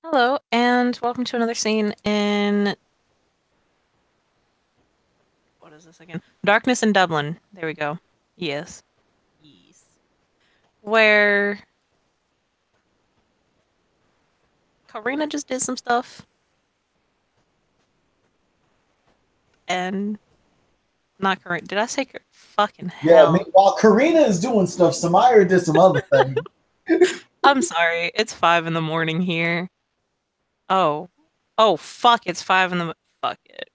Hello, and welcome to another scene in what is this again? Darkness in Dublin. There we go. Yes. Yes. Where Karina just did some stuff and not Karina. Did I say fucking Yeah, hell? while Karina is doing stuff, Samira did some other thing. I'm sorry. It's 5 in the morning here. Oh. Oh fuck, it's 5 in the fuck it.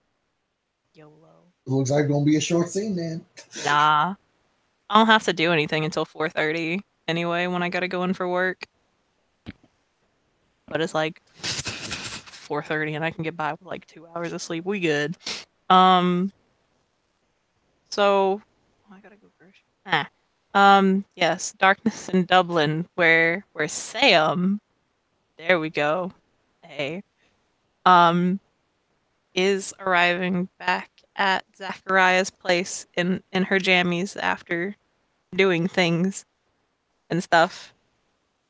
YOLO. It looks like it's gonna be a short scene, man. Nah. I don't have to do anything until 4:30 anyway when I gotta go in for work. But it's like 4:30 and I can get by with like 2 hours of sleep. We good. Um, so oh, I gotta go first. Yes, Darkness in Dublin, where Sam, there we go. Hey, um, is arriving back at Zachariah's place in her jammies after doing things and stuff.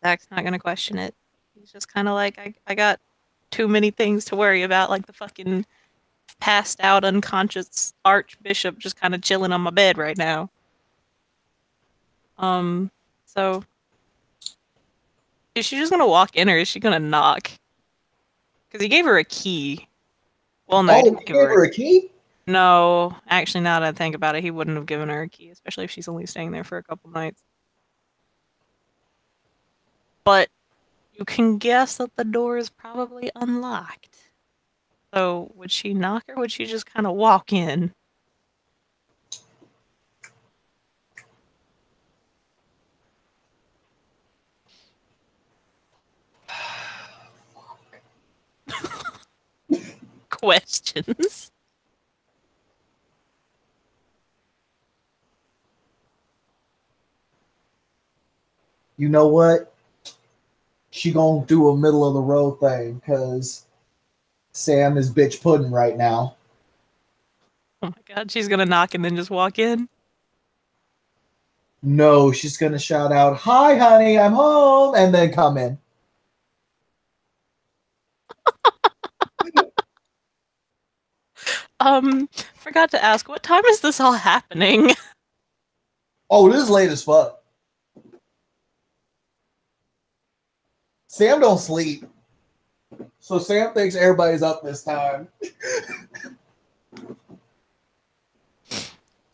Zach's not gonna question it. He's just kind of like, I got too many things to worry about, like the fucking passed out unconscious archbishop just kind of chilling on my bed right now. Um, so is she just gonna walk in or is she gonna knock? Because he gave her a key. Well, no, he Oh, didn't he give gave her a her a key? no. Actually, now that I think about it, he wouldn't have given her a key, especially if she's only staying there for a couple nights. But you can guess that the door is probably unlocked. So would she knock or would she just kind of walk in? Questions. You know what? She gonna do a middle of the road thing because Sam is bitch pudding right now. Oh my god, she's gonna knock and then just walk in. No, she's gonna shout out, "Hi, honey, I'm home," and then come in. Forgot to ask, what time is this all happening? Oh, this is late as fuck. Sam don't sleep, so Sam thinks everybody's up this time.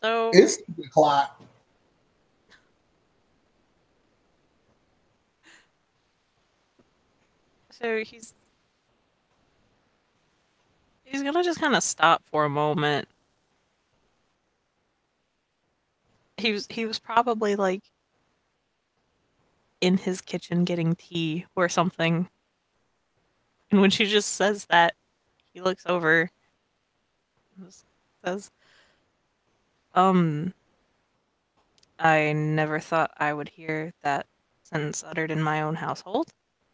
So, It's 6 o'clock. so he's gonna just kind of stop for a moment. He was probably like in his kitchen getting tea or something. And when she just says that, he looks over and just says, "Um, I never thought I would hear that sentence uttered in my own household.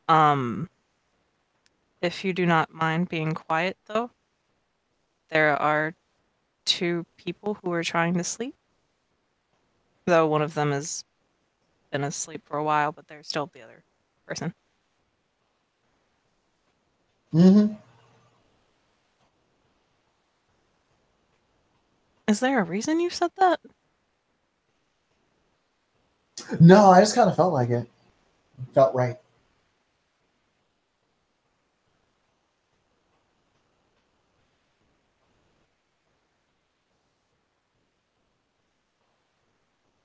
Um, if you do not mind being quiet, though, there are two people who are trying to sleep, though one of them has been asleep for a while, but there's still the other person. Mm-hmm. Is there a reason you said that? No, I just kind of felt like it. Felt right.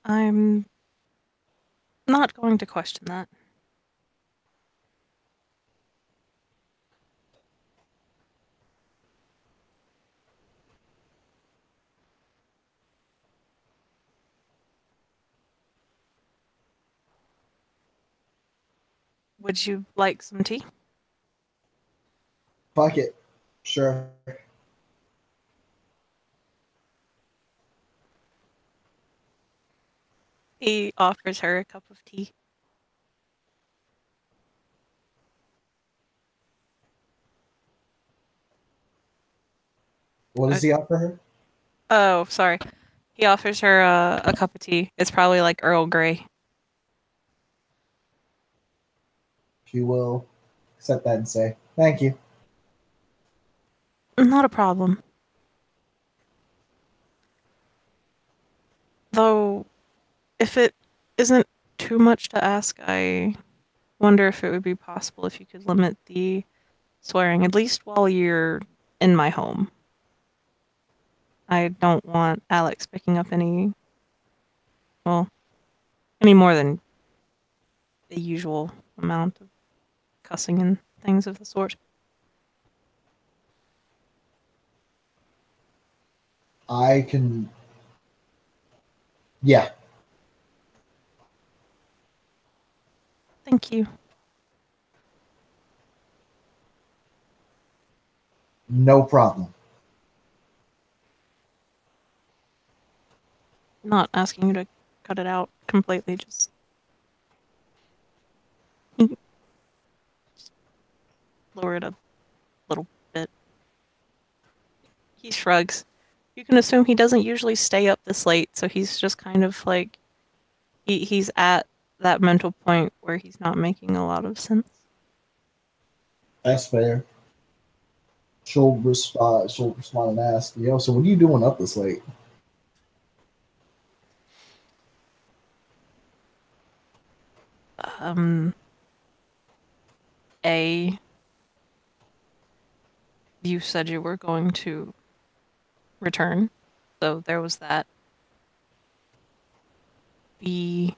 I'm not going to question that. Would you like some tea? Fuck it. Sure. He offers her a cup of tea. What Uh, does he offer her? oh, sorry. He offers her a cup of tea. It's probably like Earl Grey. She will. accept that and say thank you. Not a problem. Though, if it isn't too much to ask, I wonder if it would be possible if you could limit the swearing, at least while you're in my home. I don't want Alex picking up well, any more than the usual amount of cussing and things of the sort. I can, yeah, Thank you. no problem. Not asking you to cut it out completely, just lower it a little bit. He shrugs. You can assume he doesn't usually stay up this late, so he's just kind of like he's at that mental point where he's not making a lot of sense. That's fair. She'll respond. She'll respond and ask, "Yo, so what are you doing up this late?" Um, A, you said you were going to return, so there was that. B,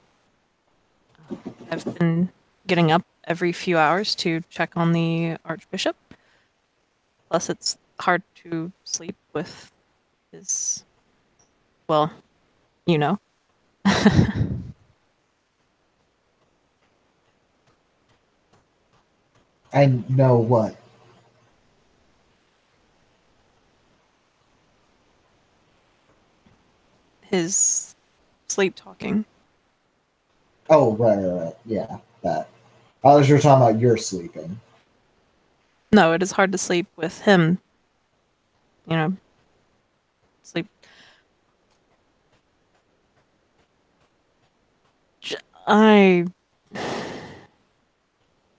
I've been getting up every few hours to check on the Archbishop. Plus, it's hard to sleep with his, well, you know. I know what. His sleep talking. Oh, right. Yeah, that. I was just talking about your sleeping. No, it is hard to sleep with him, you know, sleep. I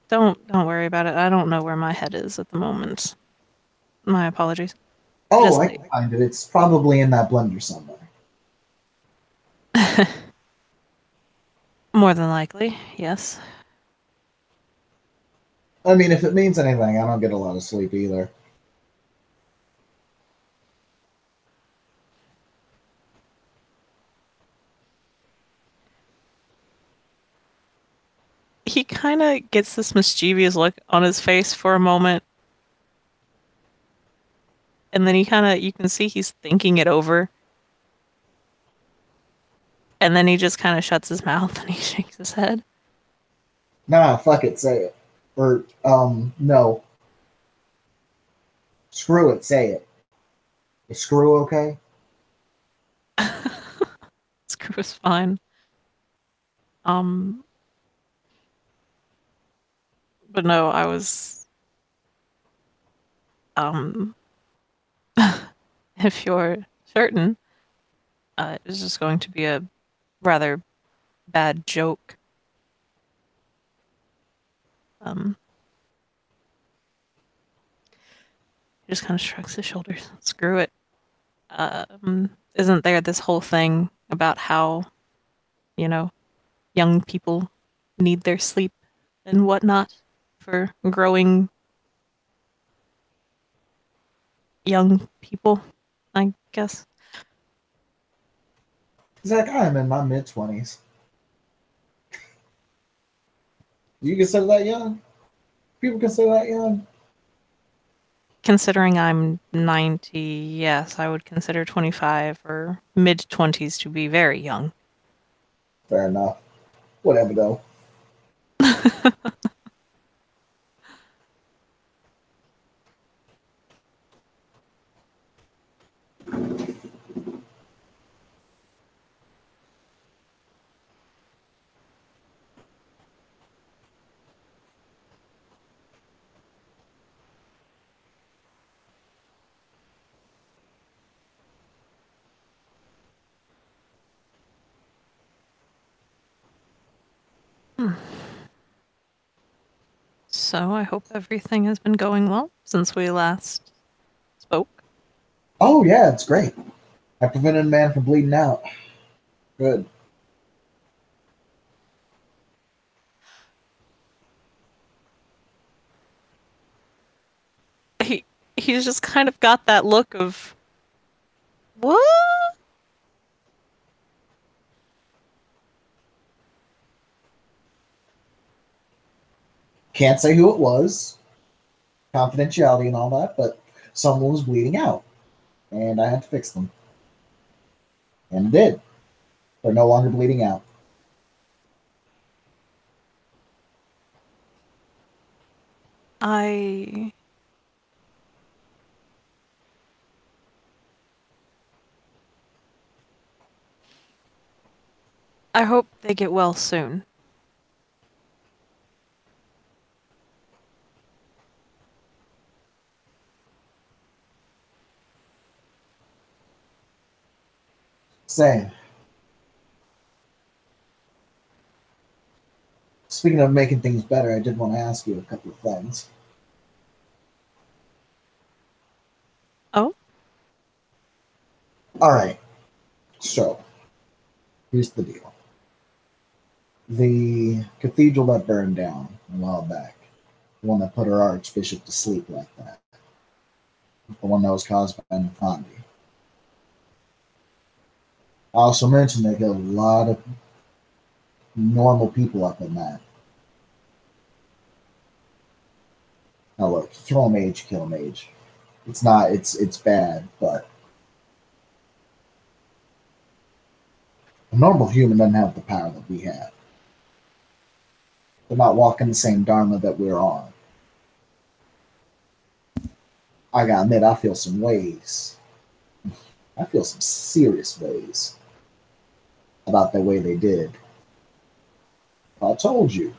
don't worry about it. I don't know where my head is at the moment. My apologies. It Oh, is I late. can find it. It's probably in that blender somewhere. More than likely, yes. I mean, if it means anything, I don't get a lot of sleep either. He kind of gets this mischievous look on his face for a moment, and then you can see he's thinking it over, and then he just kind of shuts his mouth and he shakes his head. Nah, fuck it, say it. Or, no. Screw it, say it. Is screw okay? Screw is fine. Um, but no, I was, um, if you're certain, it was just going to be a rather bad joke. Um, he just kind of shrugs his shoulders. Screw it. Isn't there this whole thing about how, you know, young people need their sleep and whatnot for growing young people, I guess. Zach, I am in my mid 20s. You consider that young? People consider that young? Considering I'm 90, yes, I would consider 25 or mid 20s to be very young. Fair enough. Whatever, though. so. I hope everything has been going well since we last spoke. Oh yeah, it's great. I prevented a man from bleeding out. Good. He he's just kind of got that look of what? Can't say who it was, confidentiality and all that, but someone was bleeding out, and I had to fix them, and I did. They're no longer bleeding out. I I hope they get well soon. Same. Speaking of making things better, I did want to ask you a couple of things. Oh, All right, so here's the deal. The cathedral that burned down a while back, the one that put our archbishop to sleep like that, the one that was caused by Nefandi. I also mentioned they killed a lot of normal people up in that. Now look, kill a mage, kill a mage. It's not. It's bad, but a normal human doesn't have the power that we have. They're not walking the same dharma that we're on. I gotta admit, I feel some ways. I feel some serious ways about the way they did. I told you.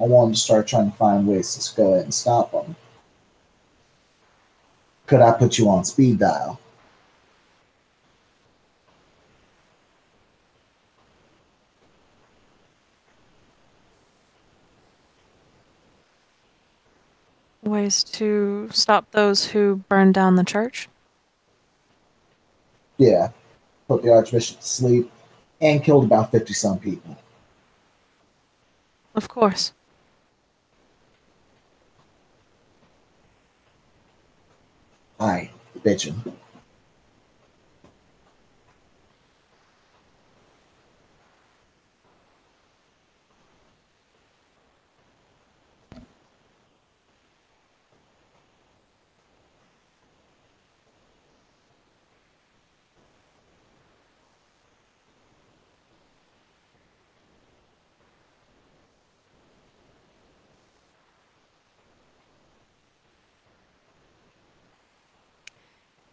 I wanted to start trying to find ways to go ahead and stop them. Could I put you on speed dial? ways to stop those who burn down the church? Yeah, put the archbishop to sleep and killed about 50 some people. Of course. I bitching.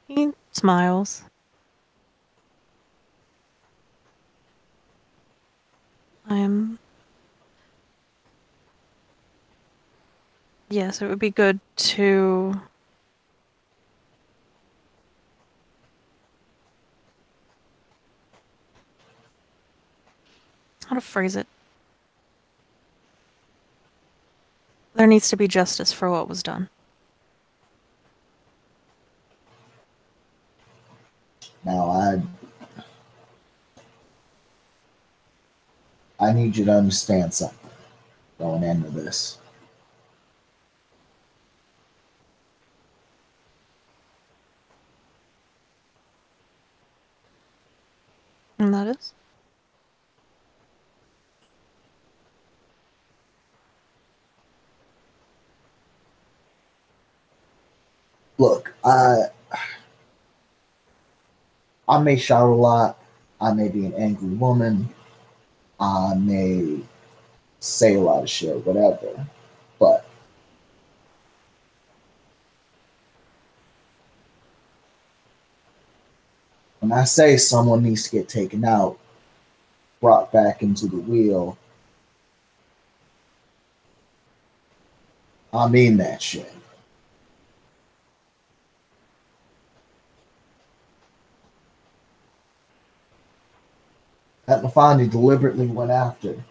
He smiles. I'm. Yes, it would be good to. How to phrase it? There needs to be justice for what was done. Now I need you to understand something going into this. And that is? Look, I may shout a lot. I may be an angry woman. I may say a lot of shit, whatever. But when I say someone needs to get taken out, brought back into the wheel, I mean that shit. That Nafani deliberately went after.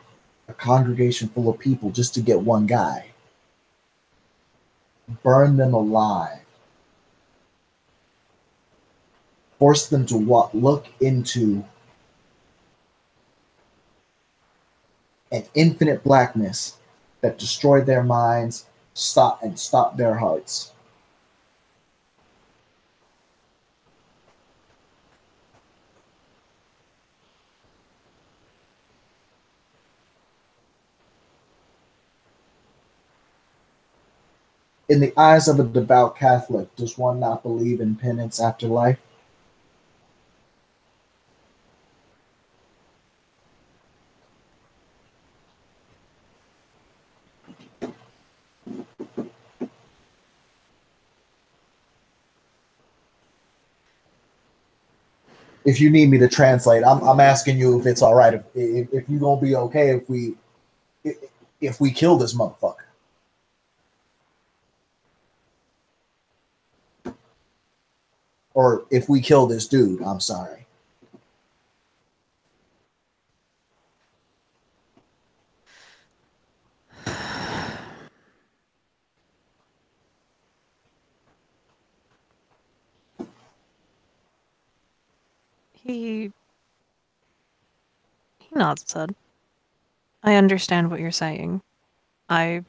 a congregation full of people just to get one guy, burn them alive, force them to look into an infinite blackness that destroyed their minds, stop their hearts. In the eyes of a devout Catholic, does one not believe in penance after life? If you need me to translate, I'm asking you if it's all right, if you gonna be okay if we kill this motherfucker, or if we kill this dude. I'm sorry. He nods his head. I understand what you're saying. I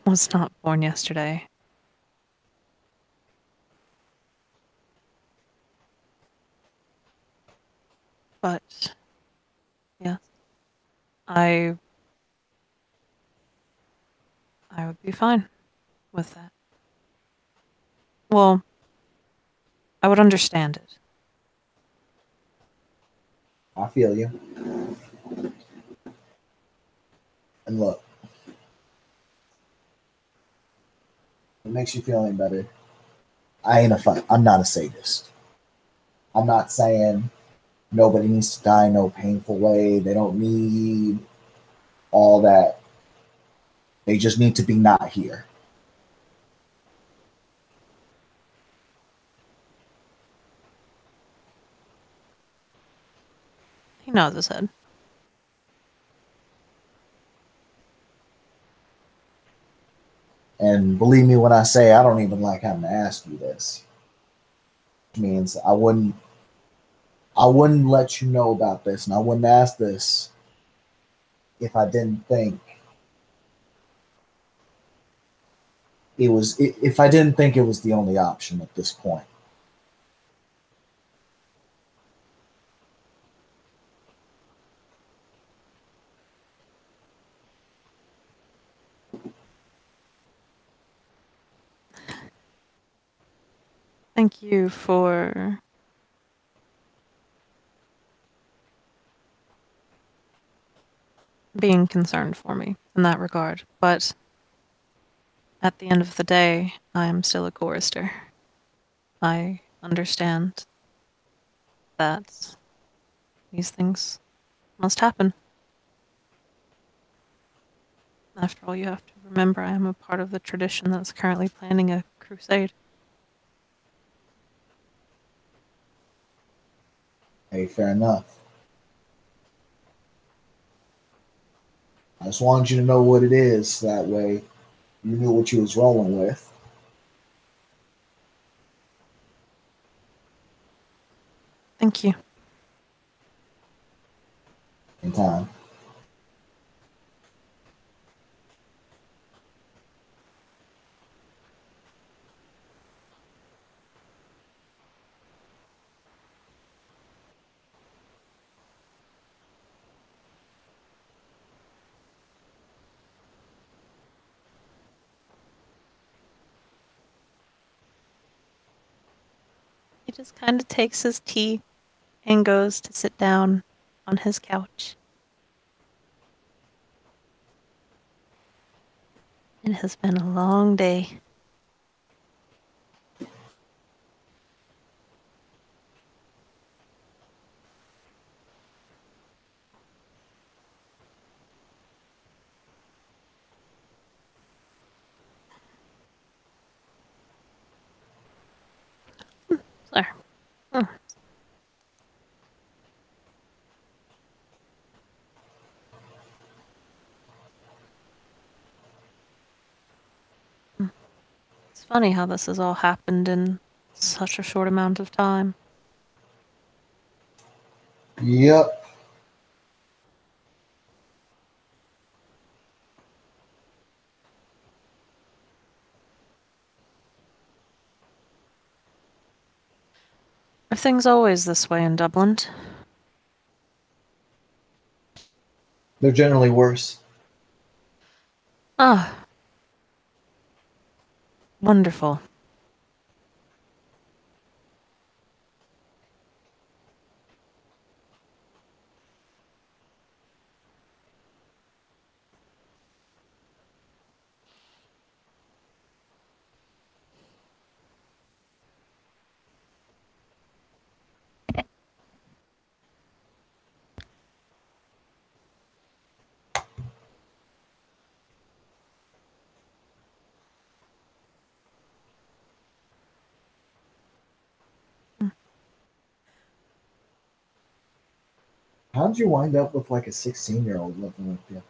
was not born yesterday, but yes, I I would be fine with that. Well, I would understand it. I feel you. And look, it makes you feel any better. I ain't a fun. I'm not a sadist. I'm not saying nobody needs to die no painful way. They don't need all that. They just need to be not here. He nods his head. And believe me when I say I don't even like having to ask you this. Which means I wouldn't let you know about this, and I wouldn't ask this if I didn't think if I didn't think it was the only option at this point. Thank you for being concerned for me in that regard, but at the end of the day, I am still a chorister. I understand that these things must happen. After all, you have to remember I am a part of the tradition that's currently planning a crusade. Hey, fair enough. I just wanted you to know what it is. That way, you knew what you was rolling with Thank you. in time. He just kind of takes his tea and goes to sit down on his couch. It has been a long day. There. Hmm. It's funny how this has all happened in such a short amount of time. Yep. Are things always this way in Dublin? They're generally worse. Ah, wonderful. How'd you wind up with like a 16-year-old living with you?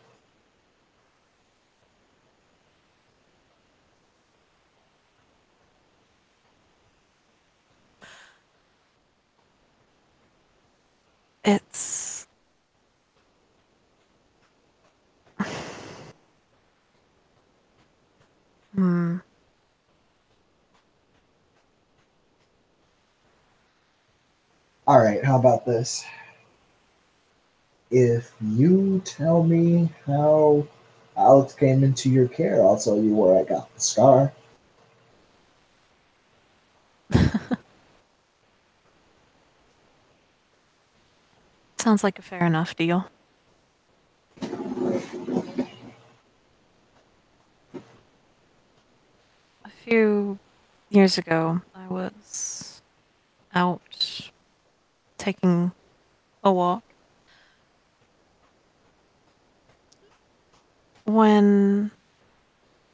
It's. Hmm. All right, how about this? If you tell me how Alex came into your care, I'll tell you where I got the scar. Sounds like a fair enough deal. A few years ago, I was out taking a walk when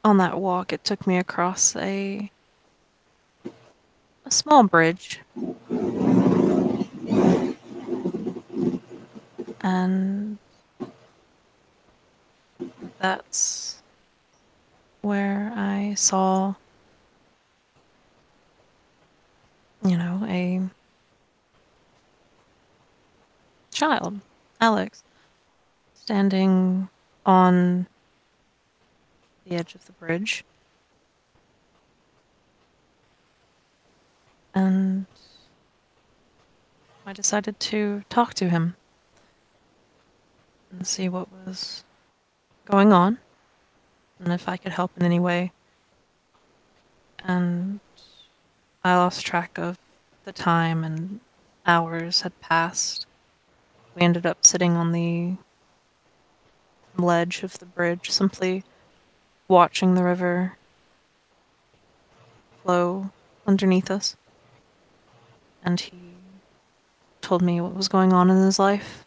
on that walk it took me across a small bridge, and that's where I saw, a child, Alex, standing on the edge of the bridge, and I decided to talk to him and see what was going on and if I could help in any way. And I lost track of the time, and hours had passed. We ended up sitting on the ledge of the bridge, simply watching the river flow underneath us. And he told me what was going on in his life.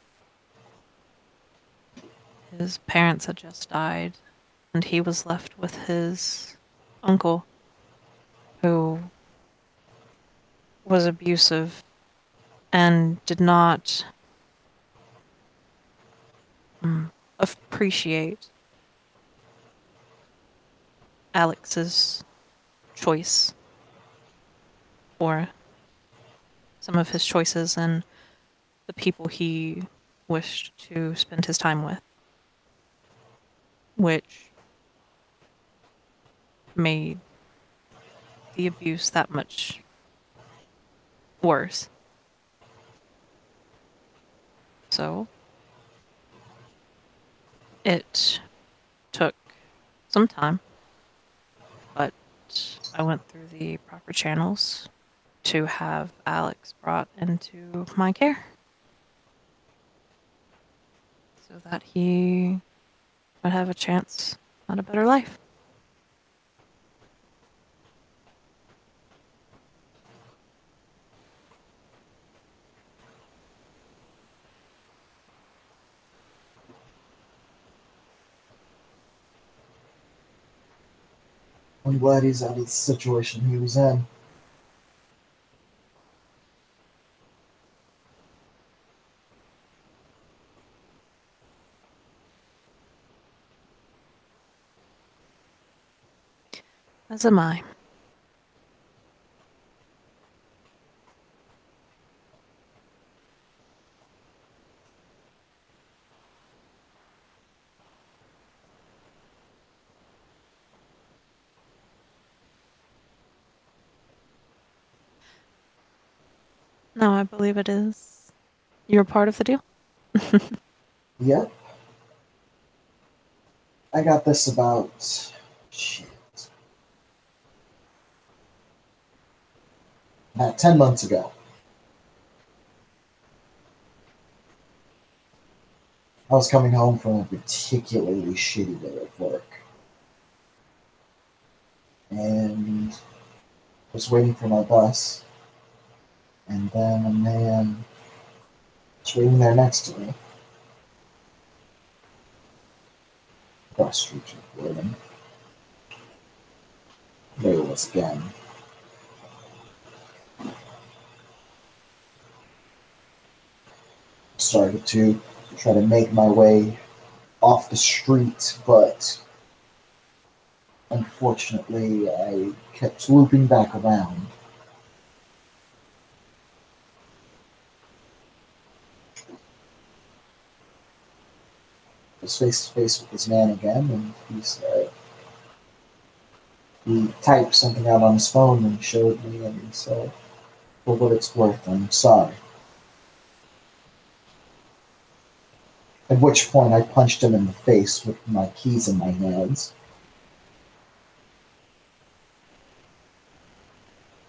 His parents had just died, and he was left with his uncle, who was abusive and did not appreciate Alex's choice, or some of his choices, and the people he wished to spend his time with, which made the abuse that much worse. So it took some time, but I went through the proper channels to have Alex brought into my care so that he would have a chance at a better life. I'm glad he's out of the situation he was in. As am I. No, I believe it is. You're part of the deal? Yep. I got this about shit. About 10 months ago. I was coming home from a particularly shitty day of work. And was waiting for my bus. And then a man was waiting there next to me. Cross street recording. There it was again. Started to try to make my way off the street, but unfortunately I kept looping back around. I was face to face with this man again, and he typed something out on his phone and showed me, and he said, "For what it's worth, I'm sorry." At which point I punched him in the face with my keys in my hands,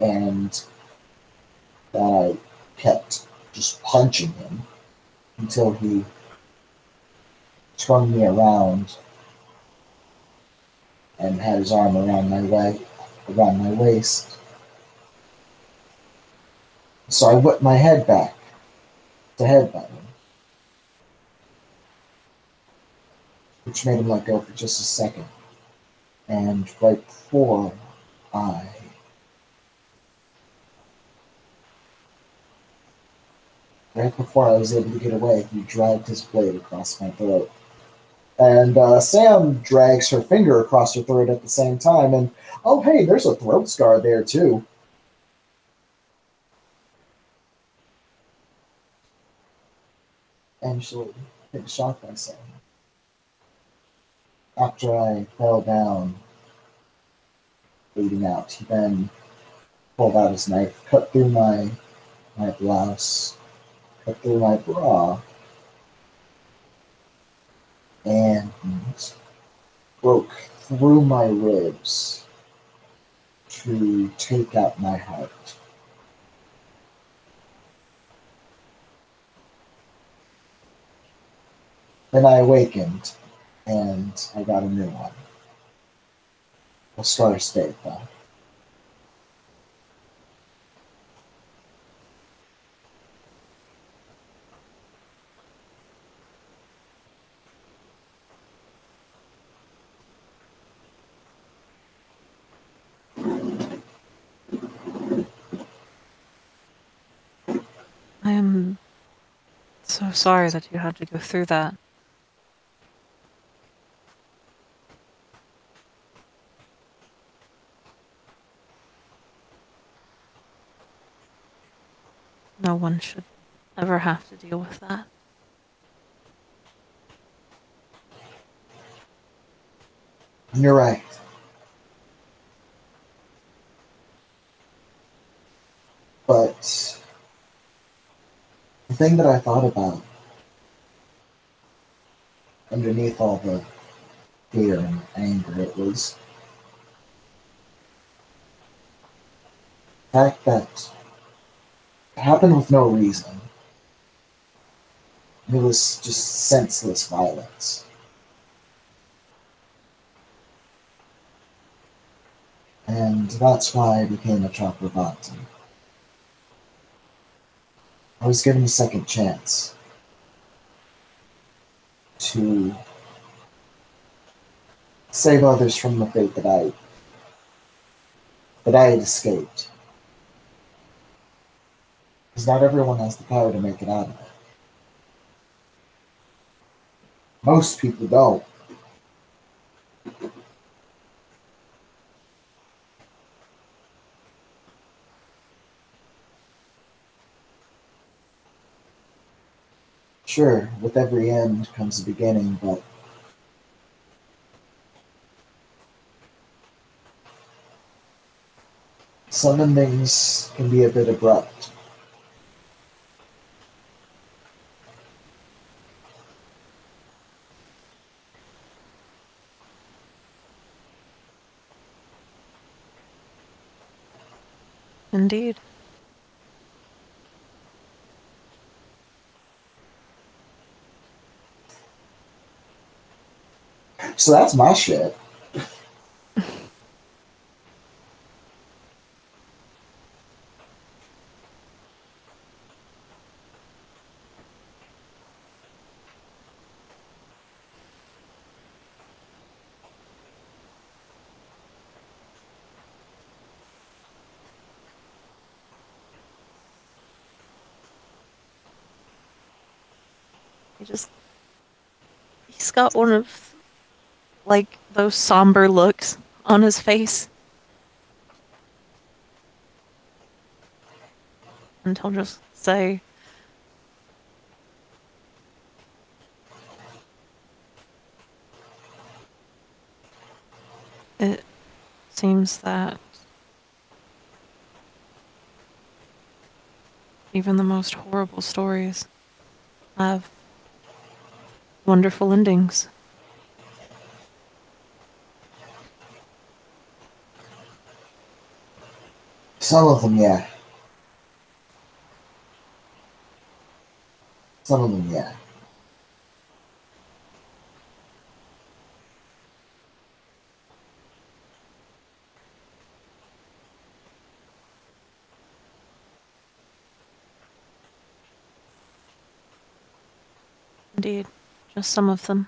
and I kept just punching him until he swung me around and had his arm around my waist. So I whipped my head back to headbutt him, which made him let go for just a second. And I right before I was able to get away, he dragged his blade across my throat. And Sam drags her finger across her throat at the same time, and oh, hey, there's a throat scar there, too. And she'll get shocked by saying, after I fell down, bleeding out, he then pulled out his knife, cut through my blouse, cut through my bra, and broke through my ribs to take out my heart. Then I awakened, and I got a new one. A scar stayed, though. I am so sorry that you had to go through that. No one should ever have to deal with that. You're right. But the thing that I thought about underneath all the fear and anger, it was the fact that it happened with no reason. It was just senseless violence. And that's why I became a Chakravarti. I was given a second chance to save others from the fate that I had escaped. Because not everyone has the power to make it out of it. Most people don't. Sure, with every end comes a beginning, but some endings can be a bit abrupt. Indeed. So that's my shit. He just he's got one of like those somber looks on his face. And he'll just say, it seems that even the most horrible stories have wonderful endings. Some of them, yeah. Some of them, yeah. Indeed, just some of them.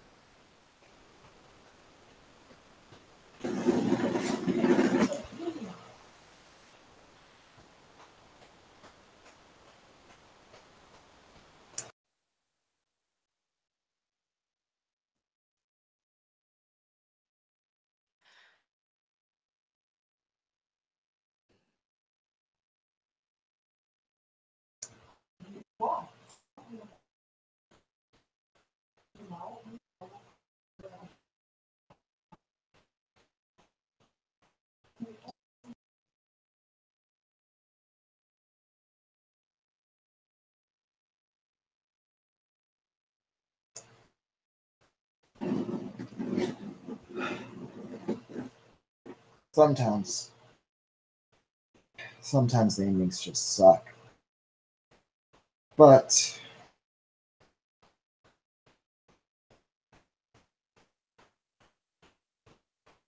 Sometimes. Sometimes the endings just suck. But,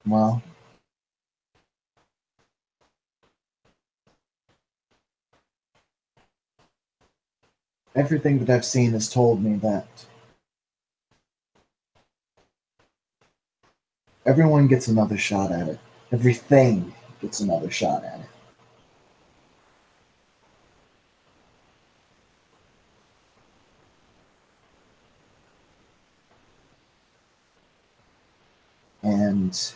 well, everything that I've seen has told me that everyone gets another shot at it. Everything gets another shot at it. And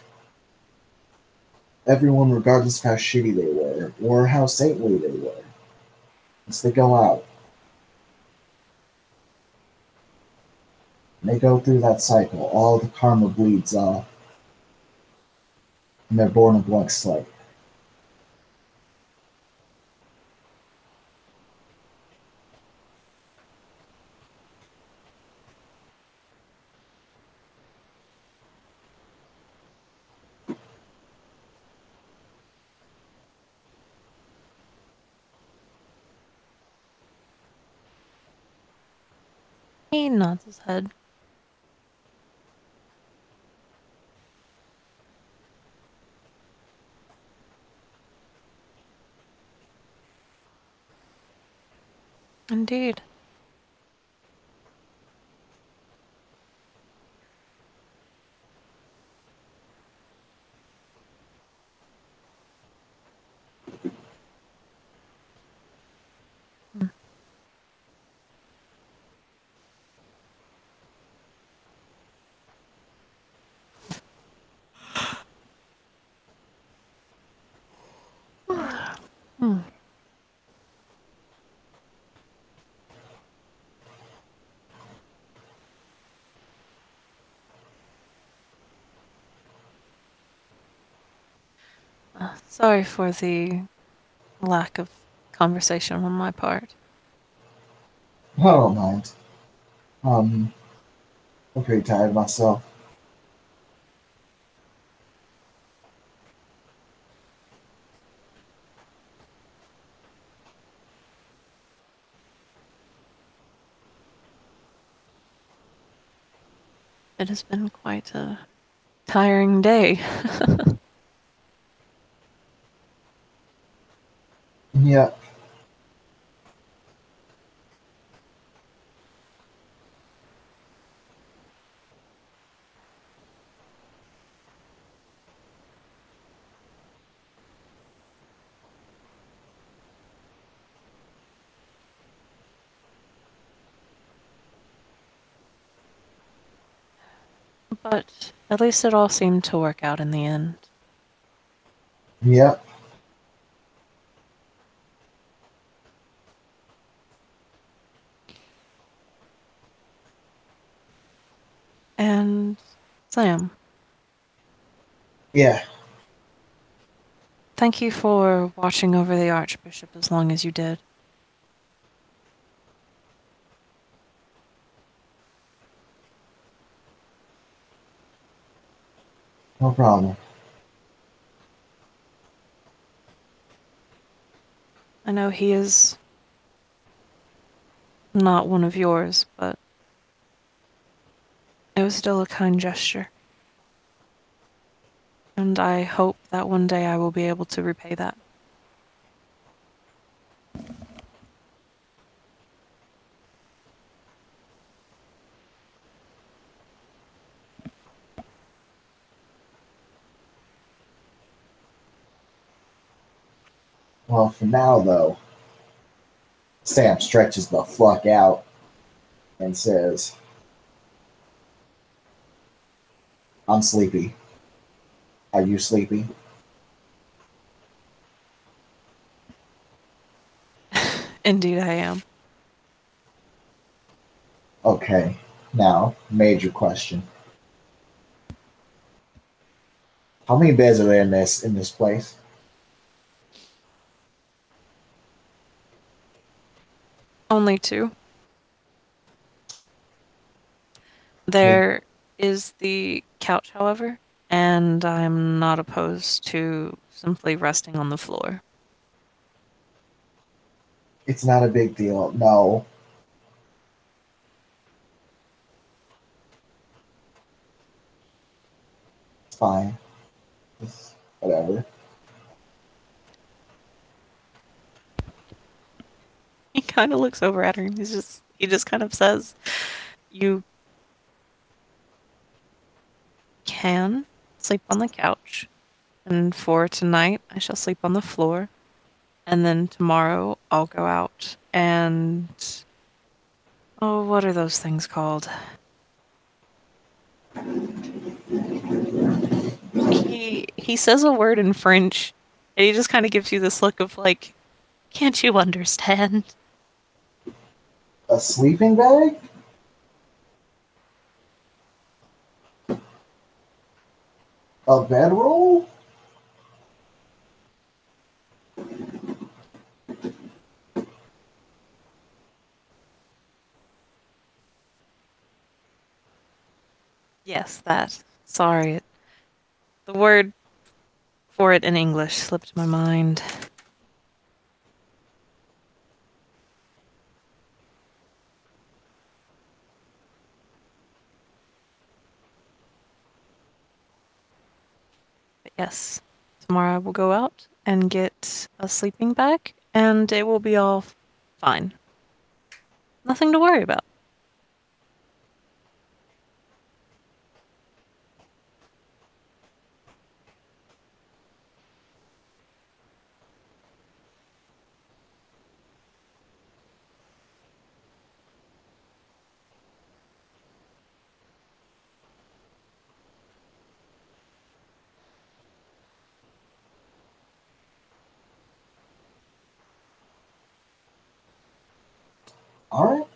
everyone, regardless of how shitty they were or how saintly they were, once they go out, and they go through that cycle, all the karma bleeds off, and they're born a blank slate. He nods his head. Indeed. Hmm. Sorry for the lack of conversation on my part. I don't mind. Um, I'm pretty tired myself. It has been quite a tiring day. Yeah, But at least it all seemed to work out in the end. yeah, And Sam, yeah. thank you for watching over the Archbishop as long as you did. No problem. I know he is not one of yours, but it was still a kind gesture. And I hope that one day I will be able to repay that. Well, for now though, Sam stretches the fuck out and says, "I'm sleepy. Are you sleepy?" Indeed, I am. Okay. Now, major question: how many beds are there in this place? Only two. Hey, There is the couch, however, and I'm not opposed to simply resting on the floor. it's not a big deal. No, it's fine. It's whatever. He kind of looks over at her and he just kind of says, "You can sleep on the couch, and for tonight I shall sleep on the floor, and then tomorrow I'll go out and oh, what are those things called?" He says a word in French, and he just kind of gives you this look of like, "Can't you understand?" A sleeping bag? A bedroll? Yes, that. Sorry, the word for it in English slipped my mind. But yes, tomorrow I will go out and get a sleeping bag, and it will be all fine. Nothing to worry about. All right.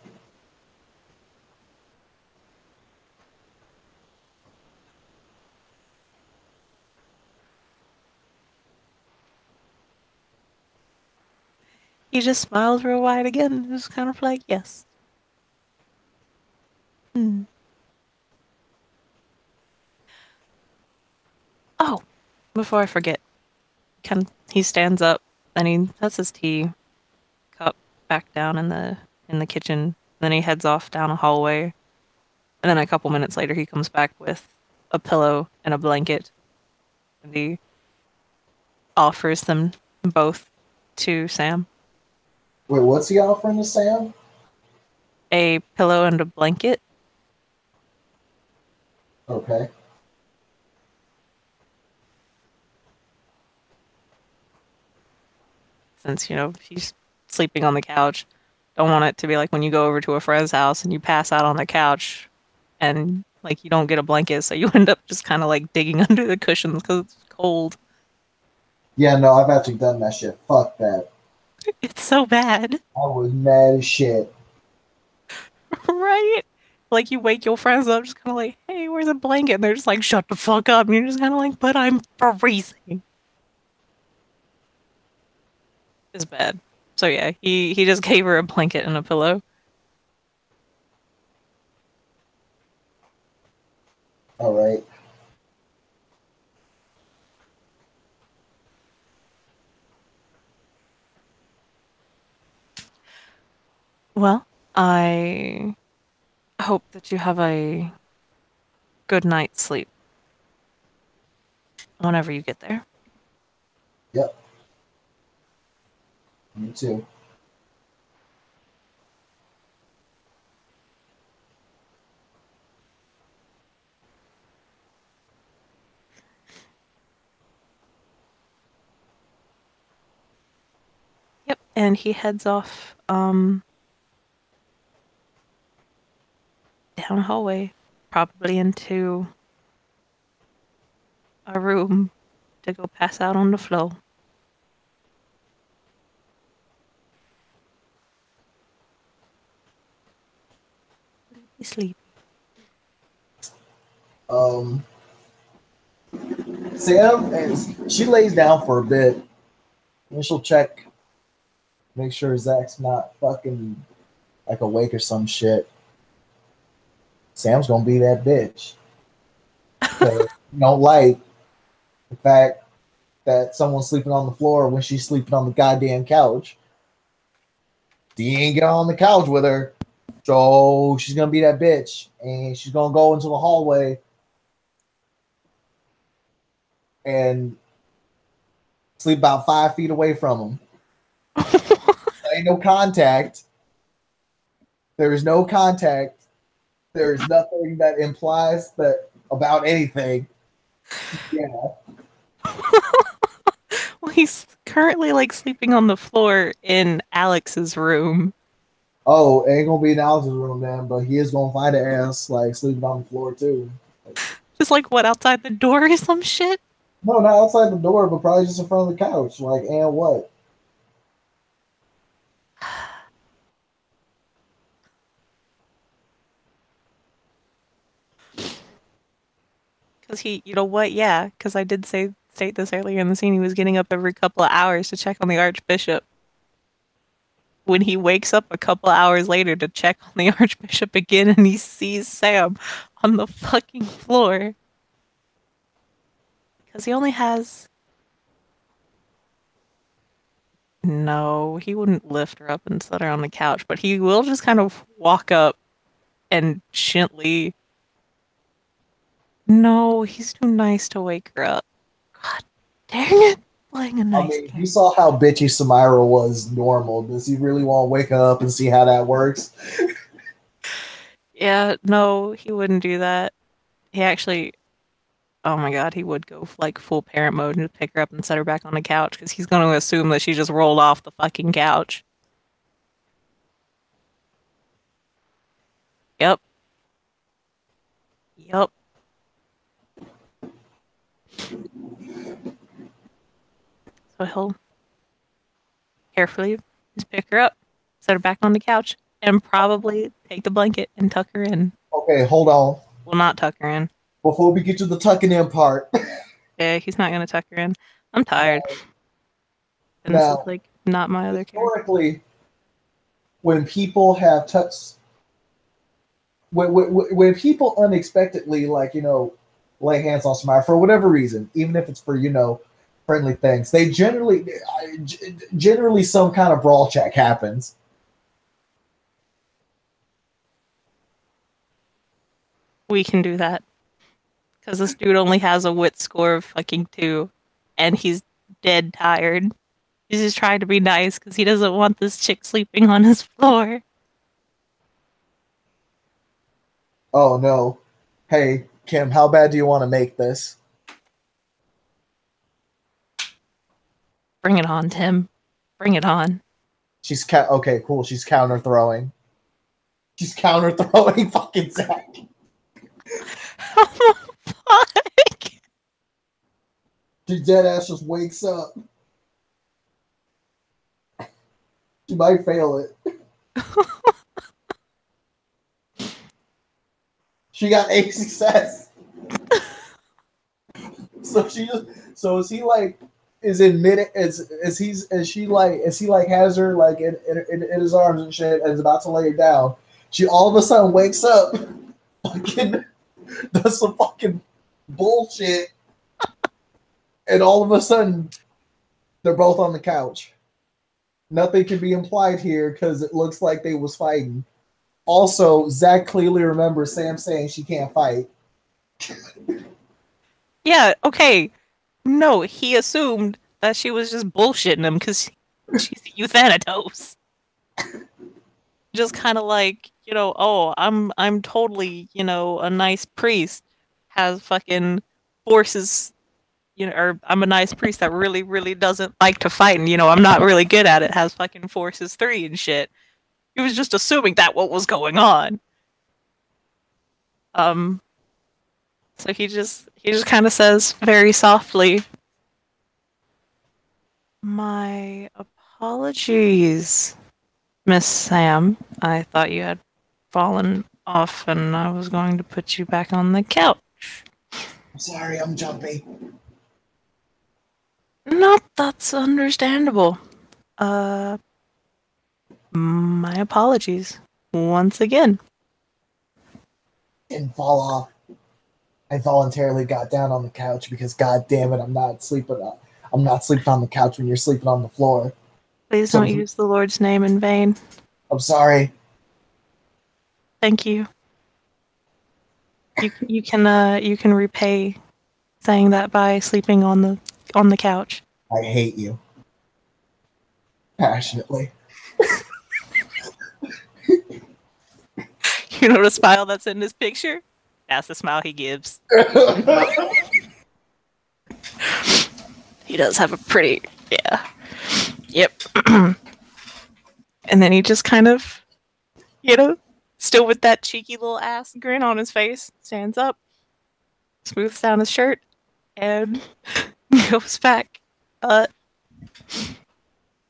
He just smiled real wide again. It was kind of like, yes. Hmm. Oh, before I forget, he stands up and he sets his tea cup back down in the kitchen. Then he heads off down a hallway And then a couple minutes later, he comes back with a pillow and a blanket, and he offers them both to Sam. Wait, what's he offering to Sam? A pillow and a blanket, Okay. since, he's sleeping on the couch. Don't want it to be like when you go over to a friend's house and you pass out on the couch and like you don't get a blanket, so you end up just kind of like digging under the cushions because it's cold. Yeah, no, I've actually done that shit. Fuck that. It's so bad, I was mad as shit. right? Like you wake your friends up, just kind of like, "Hey, where's a blanket?" And they're just like, "Shut the fuck up!" And you're just kind of like, "But I'm freezing." It's bad. So yeah, he just gave her a blanket and a pillow. All right. Well, I hope that you have a good night's sleep whenever you get there. Yep. Me too. Yep, and he heads off down a hallway, probably into a room to go pass out on the floor. Sleepy, sleepy. Um, Sam, and she lays down for a bit, and she'll check, make sure Zach's not fucking like awake or some shit. Sam's gonna be that bitch. 'Cause you don't like the fact that someone's sleeping on the floor when she's sleeping on the goddamn couch. He ain't get on the couch with her. So she's gonna be that bitch. And she's gonna go into the hallway and sleep about 5 feet away from him. There ain't no contact. There is no contact. There is nothing that implies that about anything. Yeah. Well, he's currently like sleeping on the floor in Alex's room. Oh, it ain't gonna be in Alex's room, man, but he is gonna find an ass like sleeping on the floor too. Like, Just like what, outside the door or some shit? no, not outside the door, but probably just in front of the couch. Like, and what? Because you know what? Yeah, because I did state this earlier in the scene. He was getting up every couple of hours to check on the Archbishop. When he wakes up a couple hours later to check on the Archbishop again and he sees Sam on the fucking floor. Because he only has. No, he wouldn't lift her up and set her on the couch, but he will just kind of walk up and gently. No, he's too nice to wake her up. God dang it. Playing a I nice mean, you game. saw how bitchy Samira was normal. Does he really want to wake up and see how that works? Yeah, no, he wouldn't do that. He actually, oh my God, he would go like full parent mode and pick her up and set her back on the couch because he's going to assume that she just rolled off the fucking couch. Yep, yep. So he'll carefully just pick her up, set her back on the couch, and probably take the blanket and tuck her in. Okay, hold on. Well, not tuck her in. Before we get to the tucking in part. Yeah, he's not going to tuck her in. I'm tired. And this is Now, like not my other character. historically, when people have touched, when people unexpectedly, like, lay hands on somebody for whatever reason, even if it's for, friendly things, they generally some kind of brawl check happens. We can do that. Because this dude only has a wit score of fucking 2. And he's dead tired. He's just trying to be nice because he doesn't want this chick sleeping on his floor. Oh no. Hey, Kim, how bad do you want to make this? Bring it on, Tim. Bring it on. Okay, cool. She's counter throwing. She's counter throwing fucking Zach. Fuck? She dead ass just wakes up. She might fail it. She got a success. So she just is he like is in mid is he like has her like in his arms and shit and is about to lay her down. She all of a sudden wakes up, fucking does some fucking bullshit, and all of a sudden they're both on the couch. Nothing can be implied here because it looks like they was fighting. Also, Zach clearly remembers Sam saying she can't fight. Yeah, okay. No, he assumed that she was just bullshitting him because she's a euthanatos. Just kind of like, oh, I'm totally, a nice priest. Has fucking forces, or I'm a nice priest that really, really doesn't like to fight, and I'm not really good at it. Has fucking forces 3 and shit. He was just assuming that what was going on. Um, so he just kind of says very softly, "My apologies, Miss Sam. I thought you had fallen off, and I was going to put you back on the couch." I'm sorry, I'm jumpy. Nope, that's understandable. My apologies once again. Didn't fall off. I voluntarily got down on the couch because, god damn it, I'm not sleeping on the couch when you're sleeping on the floor. Please So don't use the Lord's name in vain. I'm sorry. Thank you. You can repay saying that by sleeping on the couch. I hate you passionately. You know the smile that's in this picture? That's the smile he gives. He does have a pretty, yeah. Yep. And then he just kind of, still with that cheeky little ass grin on his face, stands up, smooths down his shirt, and goes back.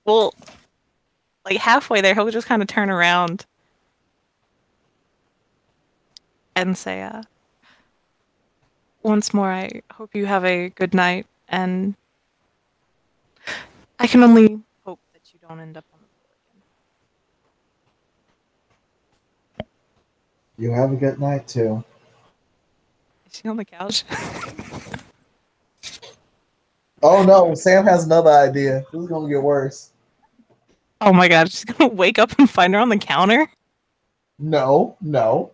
Well, like halfway there, he'll just kind of turn around and say, once more, I hope you have a good night, and I can only hope that you don't end up on the floor again. You have a good night too. Is she on the couch? Oh no, Sam has another idea. This is gonna get worse. Oh my god, she's gonna wake up and find her on the counter? No, no.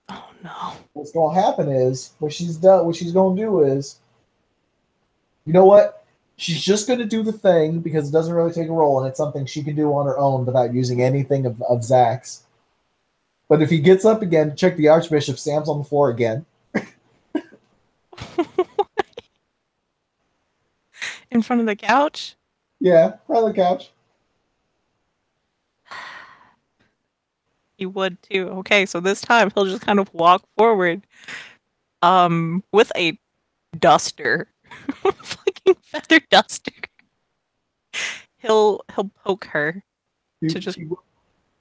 Oh no. What's gonna happen is what she's gonna do is, you know what? She's just gonna do the thing because it doesn't really take a role and it's something she can do on her own without using anything of Zach's. But if he gets up again to check the Archbishop, Sam's on the floor again. In front of the couch? Yeah, on the couch. He would too. Okay, so this time he'll just kind of walk forward with a duster. Fucking feather duster. He'll poke her He, to just he,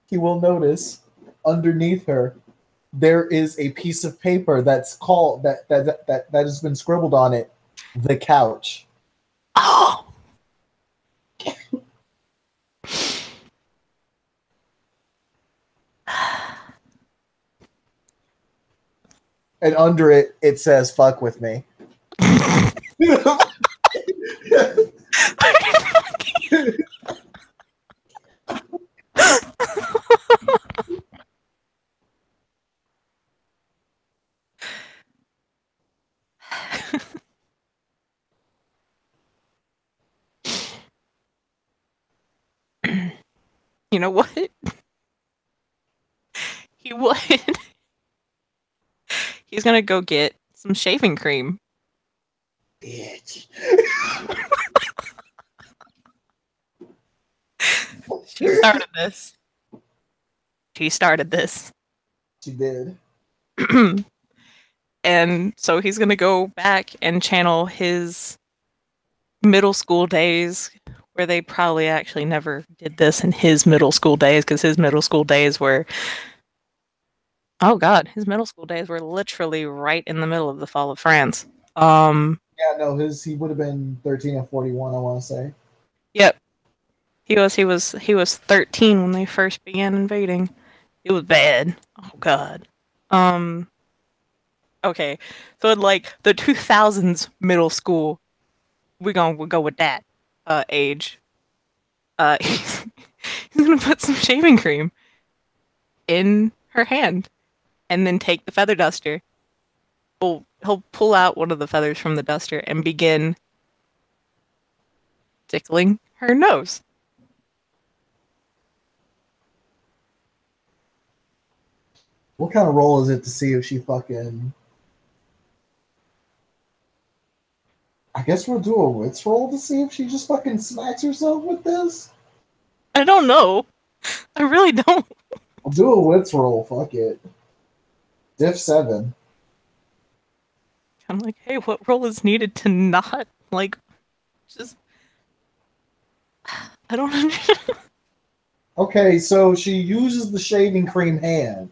he will notice underneath her there is a piece of paper that's called that has been scribbled on it, the couch. oh. And under it it says fuck with me. You know what? He would. He's gonna go get some shaving cream. Bitch. She started this. She started this. She did. And so he's gonna go back and channel his middle school days, where they probably actually never did this in his middle school days, because his middle school days were, oh god, his middle school days were literally right in the middle of the fall of France. Yeah, no, he would have been 13 and 41, I want to say. Yep. He was 13 when they first began invading. It was bad. Oh god. Um okay. So in like the 2000s middle school, we'll go with that age. He's gonna put some shaving cream in her hand and then take the feather duster. He'll pull out one of the feathers from the duster and begin tickling her nose. What kind of role is it to see if she fucking. I guess we'll do a wits roll to see if she just fucking smacks herself with this. I don't know. I really don't. I'll do a wits roll. Fuck it. Diff 7. I'm like, hey, what role is needed to not like just I don't understand. Okay, so she uses the shaving cream hand.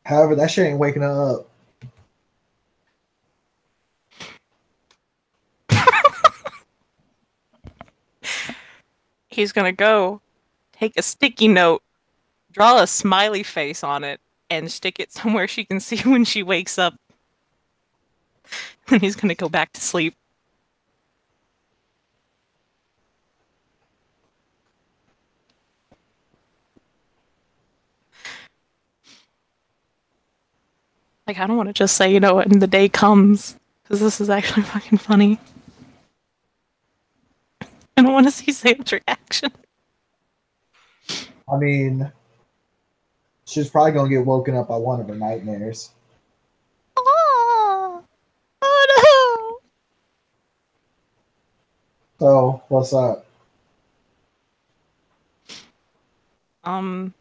However, that shit ain't waking her up. He's gonna go take a sticky note, draw a smiley face on it, and stick it somewhere she can see when she wakes up. And he's gonna go back to sleep. Like, I don't want to just say, and the day comes, because this is actually fucking funny. I don't want to see Sam's reaction. I mean, she's probably gonna get woken up by one of her nightmares. Oh, oh So, what's up? no.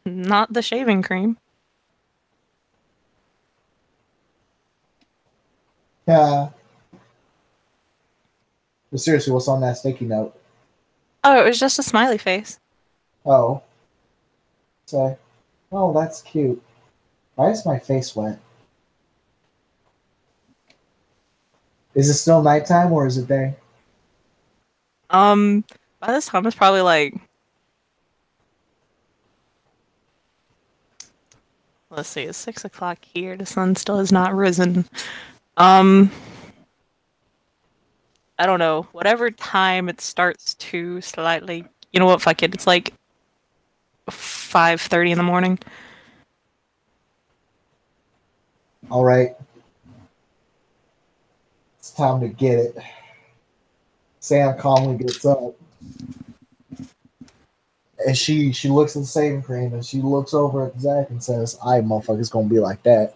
Not the shaving cream. Yeah. But seriously, what's on that sticky note? Oh, it was just a smiley face. Oh. Say, oh, that's cute. Why is my face wet? Is it still nighttime or is it day? By this time it's probably like, let's see, it's 6 o'clock here. The sun still has not risen. Um, I don't know. Whatever time it starts to slightly, you know what? Fuck it. It's like 5:30 in the morning. All right. It's time to get it. Sam calmly gets up. And she looks at the saving cream and she looks over at Zach and says, I motherfucker's gonna be like that.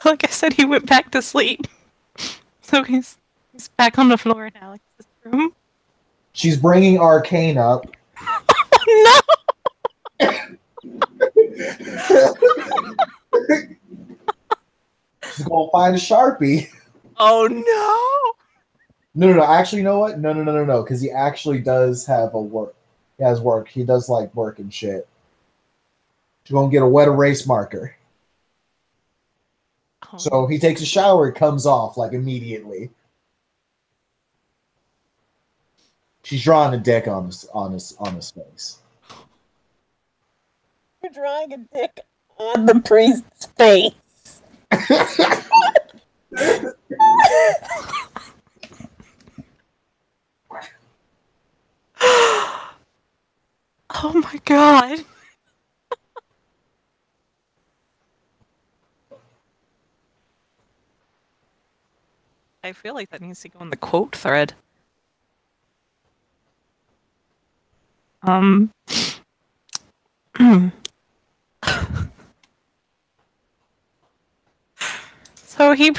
Like I said, he went back to sleep, so he's back on the floor in Alex's room. She's bringing Arcane up. No. She's gonna find a Sharpie. Oh no. No. Actually, you know what? No. Because he actually does have a work. He has work. He does like work and shit. She's gonna get a wet erase marker. Oh. So he takes a shower. It comes off like immediately. She's drawing a dick on his face. You're drawing a dick on the priest's face. Oh my god. I feel like that needs to go in the quote thread. Um, so he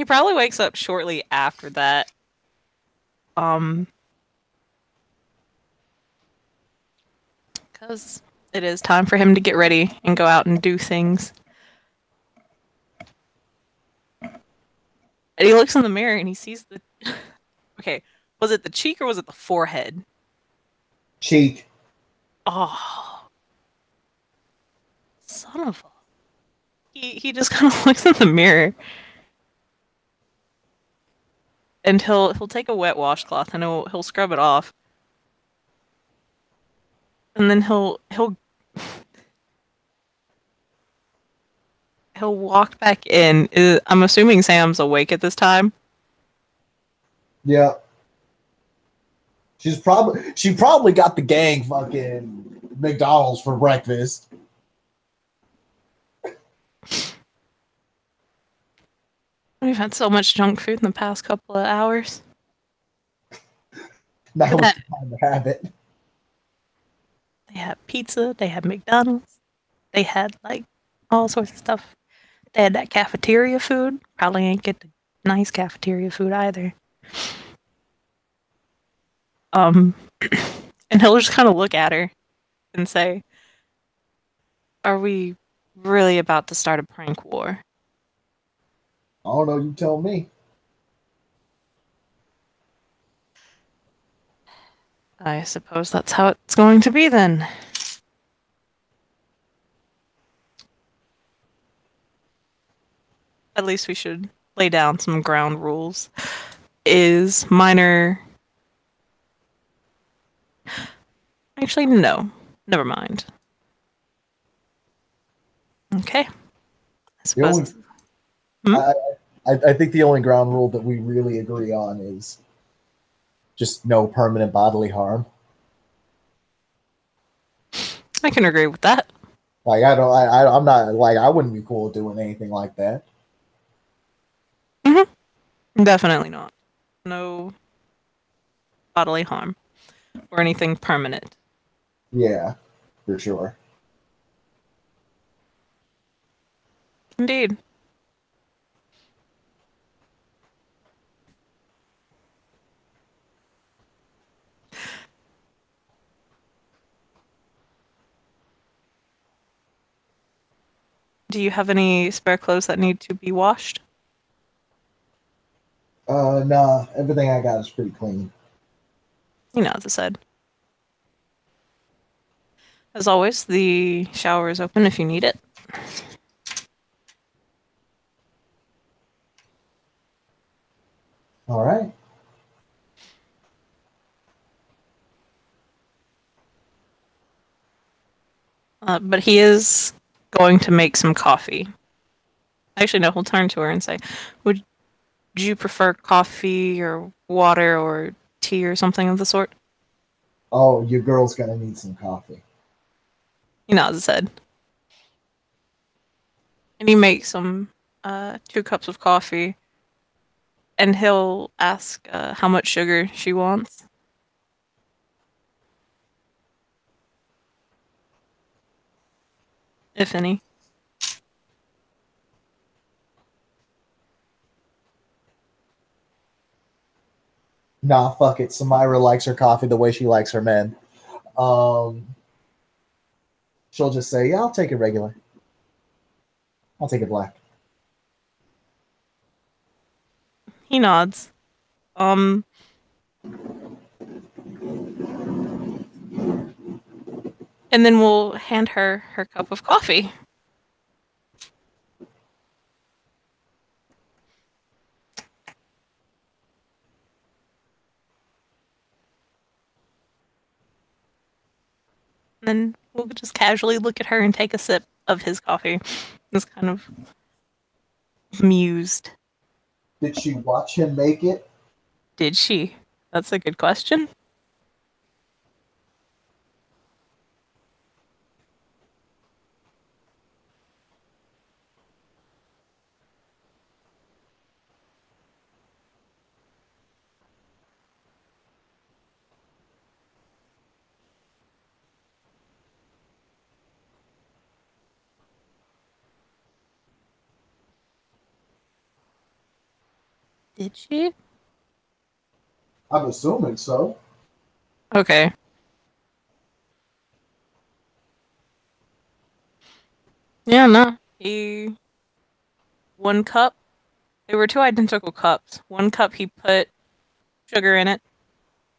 probably wakes up shortly after that. Um, because it is time for him to get ready and go out and do things. And he looks in the mirror and he sees the. Okay, was it the cheek or was it the forehead? Cheek. Oh, son of a. He just kind of looks in the mirror and he'll take a wet washcloth and he'll scrub it off. And then he'll walk back in. I'm assuming Sam's awake at this time. Yeah. She probably got the gang fucking McDonald's for breakfast. We've had so much junk food in the past couple of hours. Look Now at it's that. time to have it. They had pizza, they had McDonald's, they had like all sorts of stuff. They had that cafeteria food. Probably ain't get the nice cafeteria food either. Um, and he'll just kind of look at her and say, "Are we really about to start a prank war?" I don't know. You tell me. I suppose that's how it's going to be then. At least we should lay down some ground rules. Is minor. Actually, no. Never mind. Okay. I The suppose. only Hmm? I, I think the only ground rule that we really agree on is just no permanent bodily harm. I can agree with that. Like I don't, I'm not like I wouldn't be cool doing anything like that. Hmm. Definitely not. No bodily harm or anything permanent. Yeah, for sure. Indeed. Do you have any spare clothes that need to be washed? Nah, everything I got is pretty clean. You know, as I said. As always, the shower is open if you need it. All right. But he is going to make some coffee. Actually, no, he'll turn to her and say, would you prefer coffee or water or tea or something of the sort? Oh, your girl's gonna need some coffee. You know, as I said. And he makes some 2 cups of coffee, and he'll ask how much sugar she wants, if any. Nah, fuck it. Samira likes her coffee the way she likes her men. Um, she'll just say, "Yeah, I'll take it regular. I'll take it black." He nods. Um, and then we'll hand her her cup of coffee. And then we'll just casually look at her and take a sip of his coffee. Just kind of amused. Did she watch him make it? Did she? That's a good question. Did she? I'm assuming so. Okay. Yeah, no. He one cup. There were two identical cups. One cup he put sugar in it,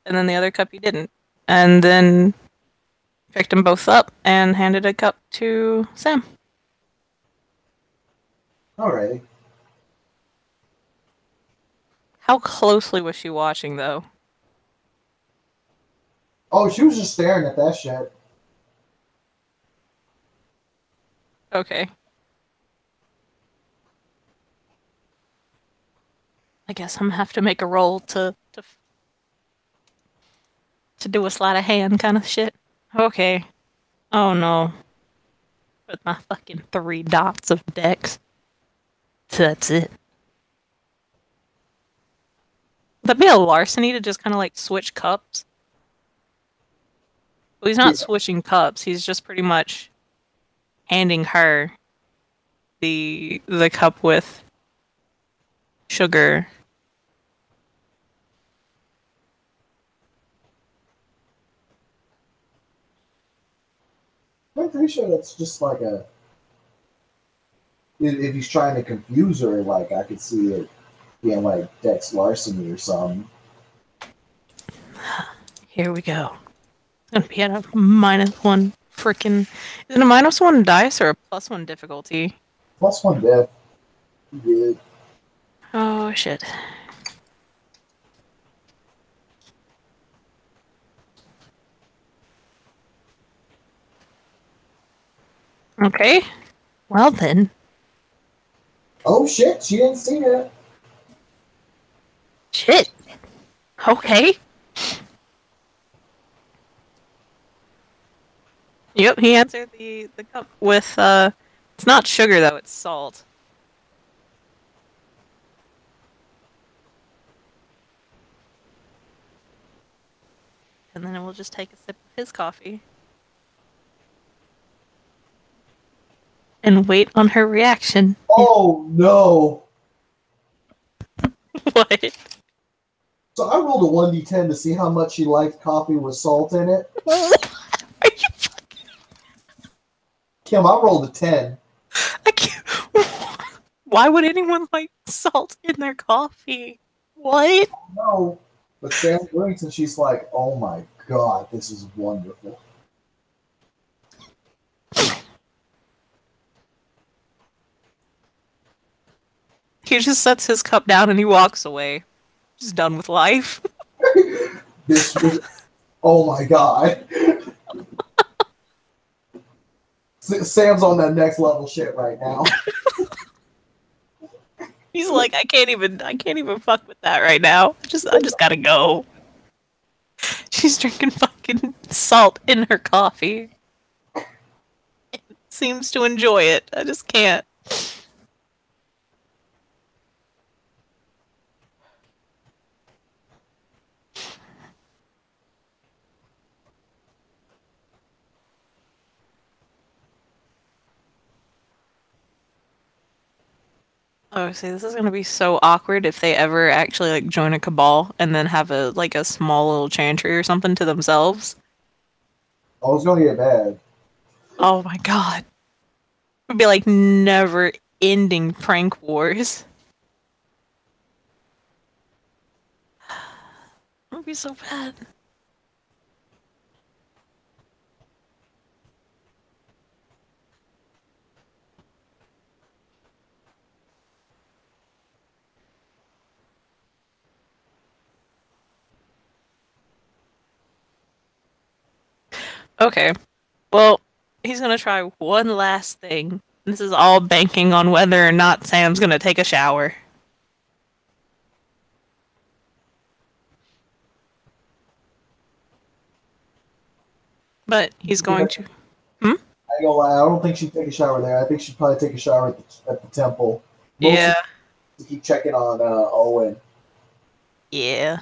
and then the other cup he didn't. And then picked them both up and handed a cup to Sam. Alrighty. How closely was she watching, though? Oh, she was just staring at that shit. Okay. I guess I'm gonna have to make a roll to do a sleight of hand kind of shit. Okay. Oh no. With my fucking 3 dots of dex. That's it. That'd be a larceny to just kind of like switch cups. Well, he's Yeah. not switching cups. He's just pretty much handing her the cup with sugar. I'm pretty sure that's just like a. If he's trying to confuse her, like I could see it being like Dex larceny or something. Here we go. Gonna be at a -1 freaking. Is it a -1 dice or a +1 difficulty? +1 death. Good. Oh shit. Okay. Well then. Oh shit, she didn't see that. Shit. Okay. Yep, he answered the cup with it's not sugar though, it's salt. And then we'll just take a sip of his coffee. And wait on her reaction. Oh no. What? So I rolled a 1d10 to see how much she liked coffee with salt in it. Are you Kim, I rolled a 10. I can't. Why would anyone like salt in their coffee? What? No. But Sam drinks and she's like, oh my god, this is wonderful. He just sets his cup down and he walks away. Just done with life. This was, oh my god. Sam's on that next level shit right now. He's like, I can't even fuck with that right now. I just gotta go. She's drinking fucking salt in her coffee. Seems to enjoy it. I just can't. Oh, see, this is gonna be so awkward if they ever actually like join a cabal and then have a small little chantry or something to themselves. Oh, it's gonna get bad. Oh my god. It would be like never ending prank wars. It would be so bad. Okay. Well, he's gonna try one last thing. This is all banking on whether or not Sam's gonna take a shower. But he's Yeah, going to. Hmm? I ain't gonna lie, I don't think she'd take a shower there. I think she'd probably take a shower at the temple. Mostly Yeah. to keep checking on Owen. Yeah.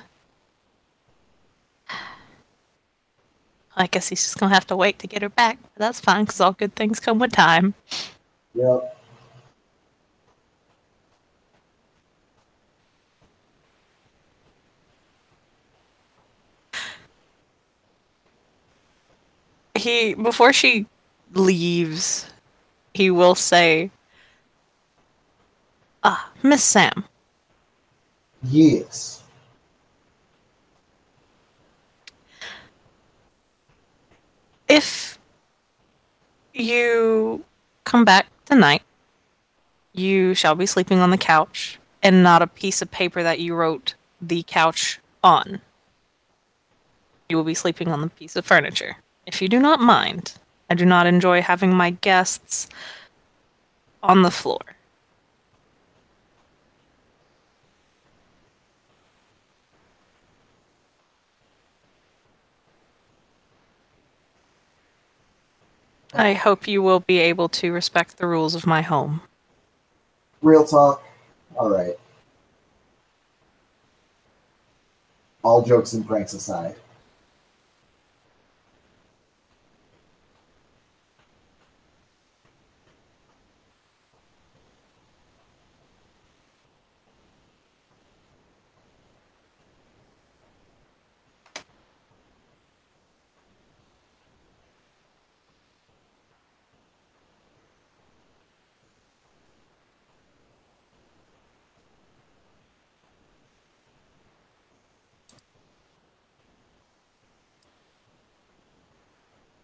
I guess he's just gonna have to wait to get her back. But that's fine, because all good things come with time. Yep. He before she leaves, he will say, "Ah, Miss Sam, Yes. if you come back tonight, you shall be sleeping on the couch and not a piece of paper that you wrote the couch on. You will be sleeping on the piece of furniture. If you do not mind, I do not enjoy having my guests on the floor." I hope you will be able to respect the rules of my home. Real talk. All right. All jokes and pranks aside.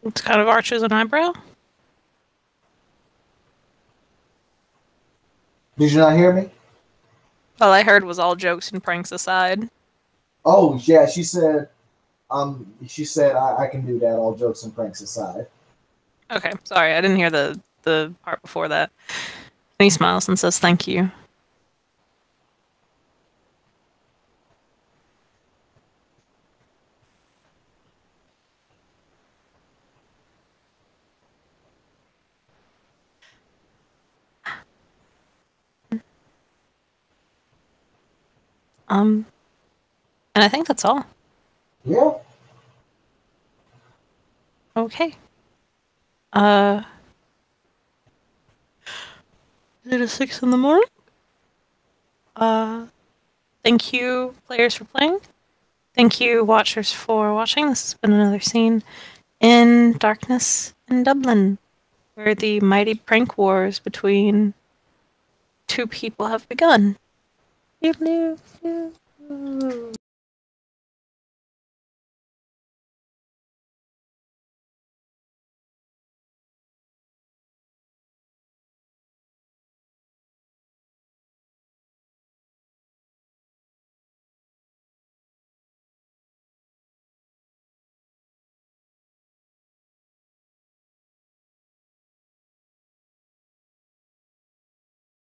It's kind of arches an eyebrow. Did you not hear me? All I heard was all jokes and pranks aside. Oh yeah, she said I can do that, all jokes and pranks aside. Okay, sorry, I didn't hear the part before that. And he smiles and says thank you. Um, and I think that's all. Yeah. Okay. Is it a 6 in the morning? Uh, thank you, players, for playing. Thank you, watchers, for watching. This has been another scene in Darkness in Dublin, where the mighty prank wars between two people have begun.